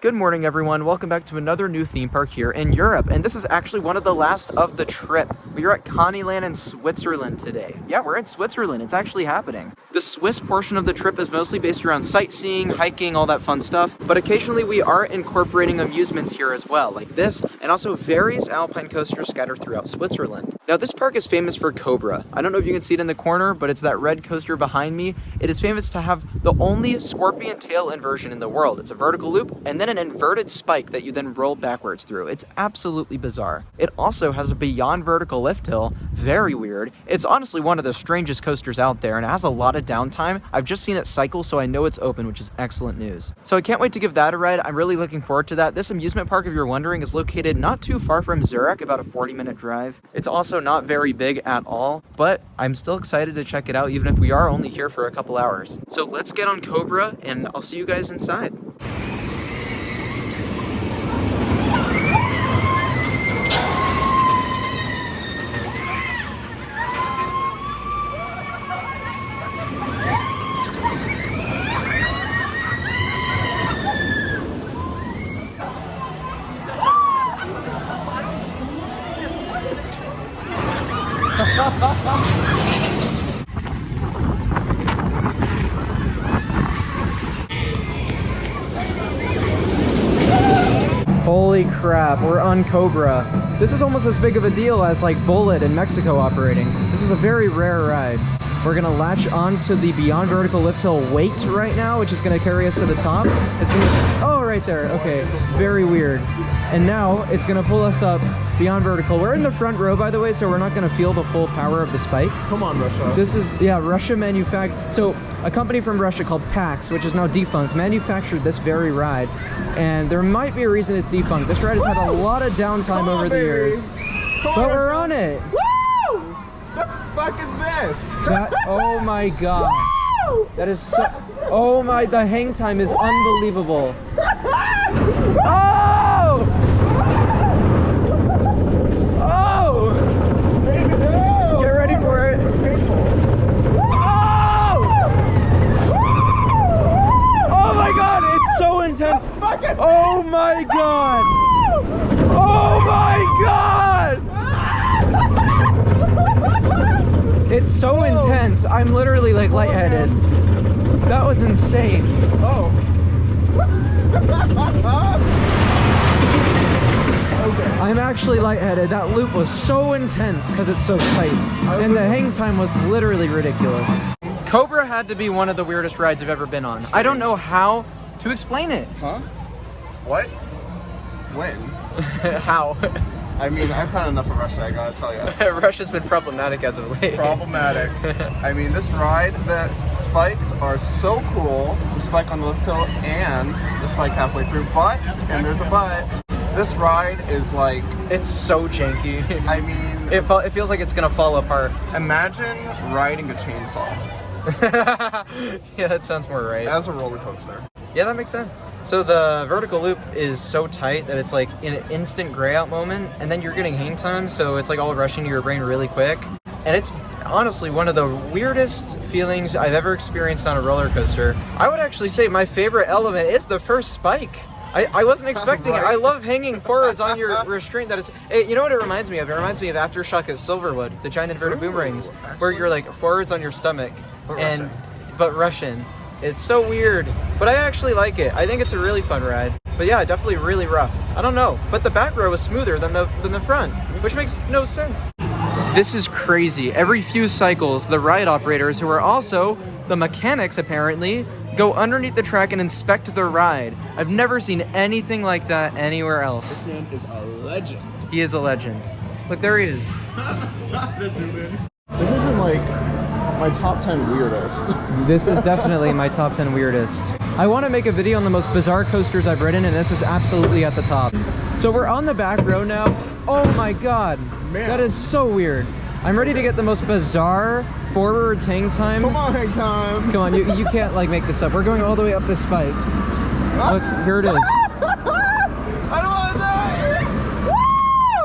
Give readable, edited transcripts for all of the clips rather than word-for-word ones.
Good morning, everyone. Welcome back to another new theme park here in Europe. And this is actually one of the last of the trip. We are at Conny Land in Switzerland today. Yeah, we're in Switzerland. It's actually happening. The Swiss portion of the trip is mostly based around sightseeing, hiking, all that fun stuff. But occasionally we are incorporating amusements here as well, like this, and also various alpine coasters scattered throughout Switzerland. Now, this park is famous for Cobra. I don't know if you can see it in the corner, but it's that red coaster behind me. It is famous to have the only scorpion tail inversion in the world. It's a vertical loop, and then an inverted spike that you then roll backwards through. It's absolutely bizarre. It also has a beyond vertical lift hill. Very weird. It's honestly one of the strangest coasters out there, and it has a lot of downtime. I've just seen it cycle, so I know it's open, which is excellent news. So I can't wait to give that a ride. I'm really looking forward to that. This amusement park, if you're wondering, is located not too far from Zurich, about a 40-minute drive. It's also not very big at all, but I'm still excited to check it out, even if we are only here for a couple hours. So let's get on Cobra, and I'll see you guys inside. Holy crap, we're on Cobra. This is almost as big of a deal as like Bullet in Mexico operating. This is a very rare ride. We're gonna latch onto the beyond vertical lift hill weight right now, which is gonna carry us to the top. It's gonna, oh, right there, okay, very weird. And now it's gonna pull us up beyond vertical. We're in the front row, by the way, so we're not gonna feel the full power of the spike. Come on, Russia. This is, yeah, Russia manufactured. So a company from Russia called PAX, which is now defunct, manufactured this very ride. And there might be a reason it's defunct. This ride has had a lot of downtime over the years. But we're on it. Woo! The fuck is this? That, oh my god. Woo! That is so, oh my, the hang time is unbelievable. Oh! Oh! Get ready for it. Oh! Oh my god, it's so intense. Oh my god. Oh my god! It's so intense. I'm literally like lightheaded. That was insane. Oh. Okay. I'm actually lightheaded. That loop was so intense because it's so tight. And the hang time was literally ridiculous. Cobra had to be one of the weirdest rides I've ever been on. I don't know how to explain it. Huh? What? When? How? I mean, I've had enough of Russia, I gotta tell you. Russia's been problematic as of late. Problematic. I mean, this ride, the spikes are so cool. The spike on the lift hill and the spike halfway through. But, and there's a but, this ride is like... It's so janky. I mean... It feels like it's gonna fall apart. Imagine riding a chainsaw. Yeah, that sounds more right. As a roller coaster. Yeah, that makes sense. So the vertical loop is so tight that it's like in an instant gray out moment, and then you're getting hang time, so it's like all rushing to your brain really quick. And it's honestly one of the weirdest feelings I've ever experienced on a roller coaster. I would actually say my favorite element is the first spike. I wasn't expecting it. I love hanging forwards on your restraint. That is, you know what it reminds me of? It reminds me of Aftershock at Silverwood, the giant inverted boomerangs, where you're like forwards on your stomach, but Russian. It's so weird, but I actually like it. I think it's a really fun ride. But yeah, definitely really rough. I don't know, but the back row is smoother than the front, which makes no sense. This is crazy. Every few cycles, the ride operators, who are also the mechanics apparently, go underneath the track and inspect the ride. I've never seen anything like that anywhere else. This man is a legend. He is a legend. Look, there he is. This isn't like my top 10 weirdest. This is definitely my top 10 weirdest. I want to make a video on the most bizarre coasters I've ridden, and this is absolutely at the top. So we're on the back row now. Oh my god, man. That is so weird. I'm ready to get the most bizarre forwards hang time. Come on, hang time. Come on, you can't like make this up. We're going all the way up this spike. Look, here it is. I don't want to die.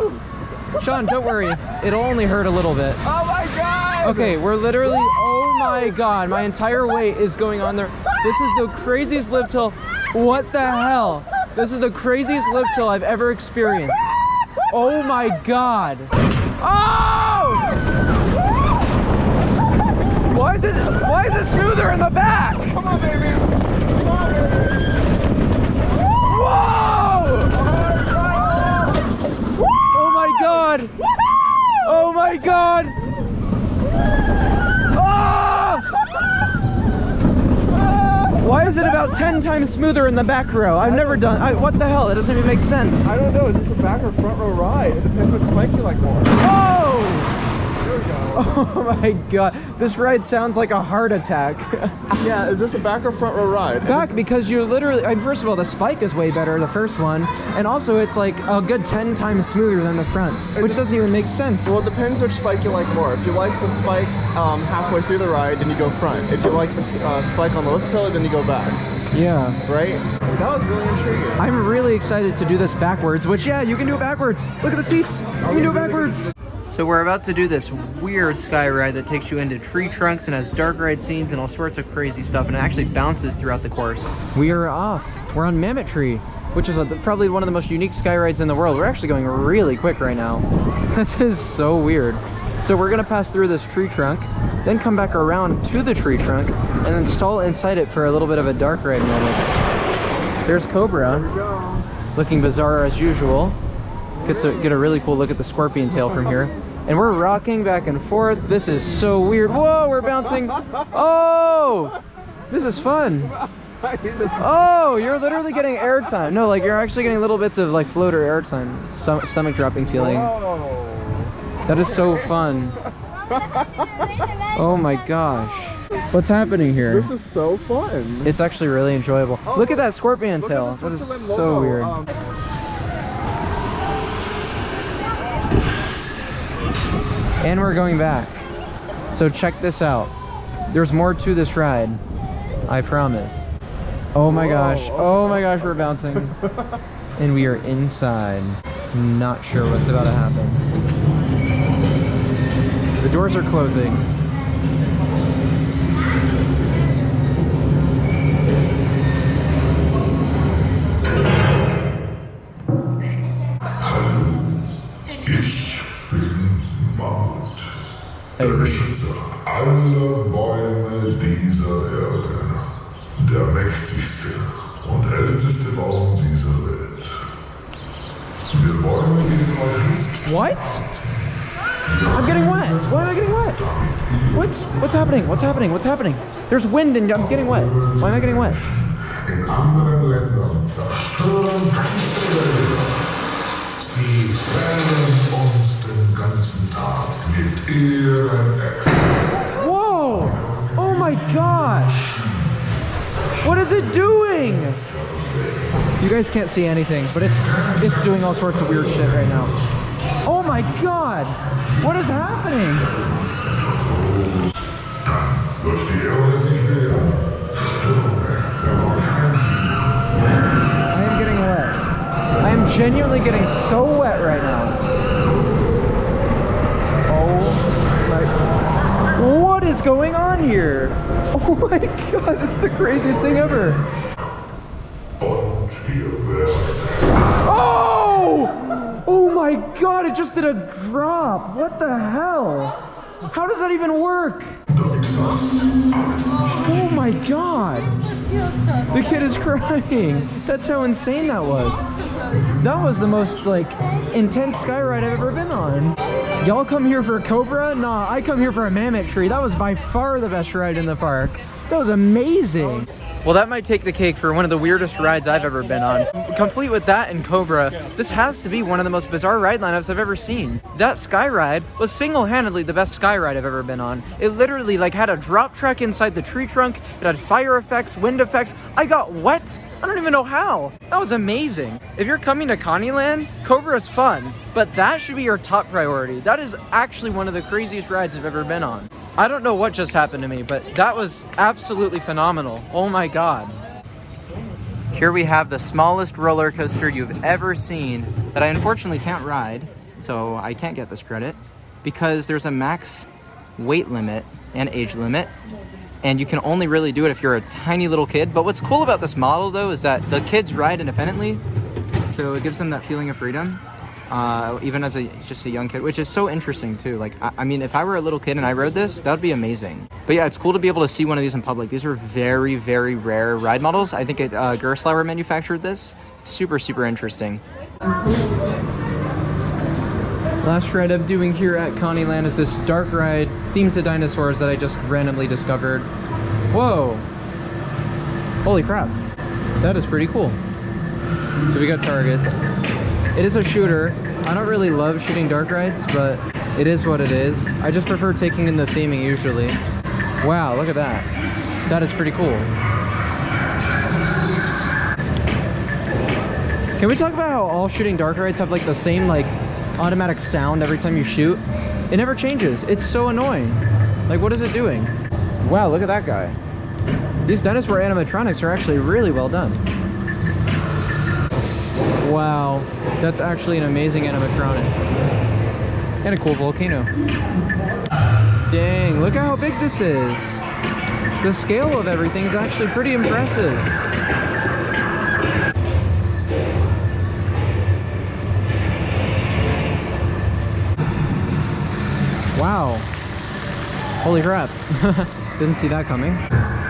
Woo! Sean, don't worry. It'll only hurt a little bit. Oh my god. Okay, we're literally, oh my god, my entire weight is going on there. This is the craziest lift hill. What the hell? This is the craziest lift hill I've ever experienced. Oh my God. Oh! Why is it smoother in the back? Come on, baby. Come on, baby. Whoa! Oh my God. Oh my God. Oh! Why is it about 10 times smoother in the back row? I've never done. What the hell? That doesn't even make sense. I don't know. Is this a back or front row ride? It depends which spike you like more. Oh! There we go. Oh my God. This ride sounds like a heart attack. Yeah, is this a back or front row ride? Back, because you're literally, I mean, first of all, the spike is way better, the first one, and also it's like a good 10 times smoother than the front, which doesn't even make sense. Well, it depends which spike you like more. If you like the spike halfway through the ride, then you go front. If you like the spike on the lift hill, then you go back. Yeah. Right? That was really intriguing. I'm really excited to do this backwards, which, yeah, you can do it backwards. Look at the seats. You can do it backwards. So we're about to do this weird sky ride that takes you into tree trunks and has dark ride scenes and all sorts of crazy stuff, and it actually bounces throughout the course. We are off. We're on Mammoth Tree, which is probably one of the most unique sky rides in the world. We're actually going really quick right now. This is so weird. So we're gonna pass through this tree trunk, then come back around to the tree trunk, and then stall inside it for a little bit of a dark ride moment. There's Cobra, looking bizarre as usual. Get a really cool look at the scorpion tail from here. And we're rocking back and forth. This is so weird. Whoa, we're bouncing. Oh, this is fun. Oh, you're literally getting airtime. No, like you're actually getting little bits of like floater airtime. Stomach dropping feeling. That is so fun. Oh my gosh. What's happening here? This is so fun. It's actually really enjoyable. Look at that scorpion tail. That is so weird. And we're going back. So check this out. There's more to this ride. I promise. Oh my gosh. Oh my gosh, we're bouncing. And we are inside. Not sure what's about to happen. The doors are closing. Der Beschützer aller Bäume dieser Erde. Der mächtigste und älteste Baum dieser Welt. Wir Bäume gehen euch nicht. What? I'm getting wet. Why am I getting wet? What's happening? What's happening? What's happening? There's wind and I'm getting wet. Why am I getting wet? In anderen Ländern zerstören ganze Wälder. Sie fällen uns den ganzen Tag mit ihren Äxten. Whoa! Oh my gosh! What is it doing? You guys can't see anything, but it's doing all sorts of weird shit right now. Oh my god! What is happening? Wird die Erde sich wehren. Stürme werden euch heimsuchen. I am getting wet. I am genuinely getting so wet right now. Oh my... What is going on here? Oh my god, this is the craziest thing ever. Und ihr werdet. Oh! Oh my god, it just did a drop. What the hell? How does that even work? Oh my god. The kid is crying. That's how insane that was. That was the most like intense sky ride I've ever been on. Y'all come here for Cobra? Nah, I come here for a Mammoth Tree. That was by far the best ride in the park. That was amazing. Well, that might take the cake for one of the weirdest rides I've ever been on. Complete with that and Cobra, this has to be one of the most bizarre ride lineups I've ever seen. That sky ride was single-handedly the best sky ride I've ever been on. It literally like had a drop track inside the tree trunk. It had fire effects, wind effects. I got wet. I don't even know how. That was amazing. If you're coming to Connieland, Cobra is fun, but that should be your top priority. That is actually one of the craziest rides I've ever been on. I don't know what just happened to me, but that was absolutely phenomenal. Oh my god. Here we have the smallest roller coaster you've ever seen that I unfortunately can't ride, so I can't get this credit, because there's a max weight limit and age limit, and you can only really do it if you're a tiny little kid. But what's cool about this model though is that the kids ride independently, so it gives them that feeling of freedom, even as just a young kid, which is so interesting too. Like, I mean, if I were a little kid and I rode this, that would be amazing. But yeah, it's cool to be able to see one of these in public. These are very, very rare ride models. I think Gerstlauer manufactured this. It's super, super interesting. Last ride I'm doing here at Connieland is this dark ride themed to dinosaurs that I just randomly discovered. Whoa! Holy crap. That is pretty cool. So we got targets. It is a shooter. I don't really love shooting dark rides, but it is what it is. I just prefer taking in the theming usually. Wow, look at that. That is pretty cool. Can we talk about how all shooting dark rides have like the same like automatic sound every time you shoot? It never changes. It's so annoying. Like, what is it doing? Wow, look at that guy. These dinosaur animatronics are actually really well done. Wow, that's actually an amazing animatronic. And a cool volcano. Dang, look at how big this is. The scale of everything is actually pretty impressive. Wow. Holy crap. Didn't see that coming.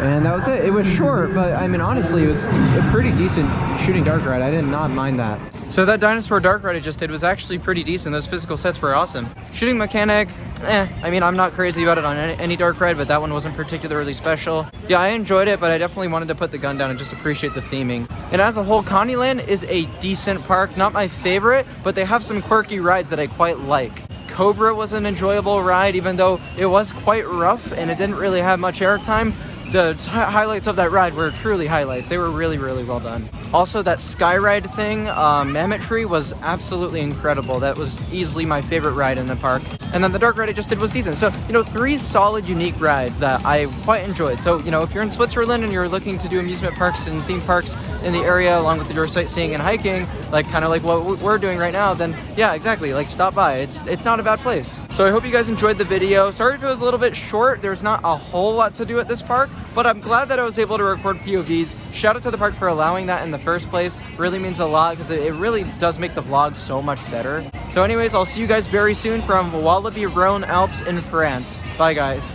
And that was it. It was short, but I mean, honestly, it was a pretty decent shooting dark ride. I did not mind that. So that dinosaur dark ride I just did was actually pretty decent. Those physical sets were awesome. Shooting mechanic, I mean, I'm not crazy about it on any dark ride, but that one wasn't particularly special. Yeah, I enjoyed it, but I definitely wanted to put the gun down and just appreciate the theming. And as a whole, Connieland is a decent park. Not my favorite, but they have some quirky rides that I quite like. Cobra was an enjoyable ride, even though it was quite rough and it didn't really have much airtime. The highlights of that ride were truly highlights. They were really, really well done. Also, that sky ride thing, Mammoth Tree, was absolutely incredible. That was easily my favorite ride in the park. And then the dark ride I just did was decent. So, you know, 3 solid, unique rides that I quite enjoyed. So, you know, if you're in Switzerland and you're looking to do amusement parks and theme parks in the area, along with your sightseeing and hiking, like kind of like what we're doing right now, then yeah, exactly, like stop by. It's not a bad place. So I hope you guys enjoyed the video. Sorry if it was a little bit short. There's not a whole lot to do at this park, but I'm glad that I was able to record POVs. Shout out to the park for allowing that in the first place. Really means a lot because it really does make the vlog so much better. So anyways, I'll see you guys very soon from Walibi Rhone Alps in France. Bye guys.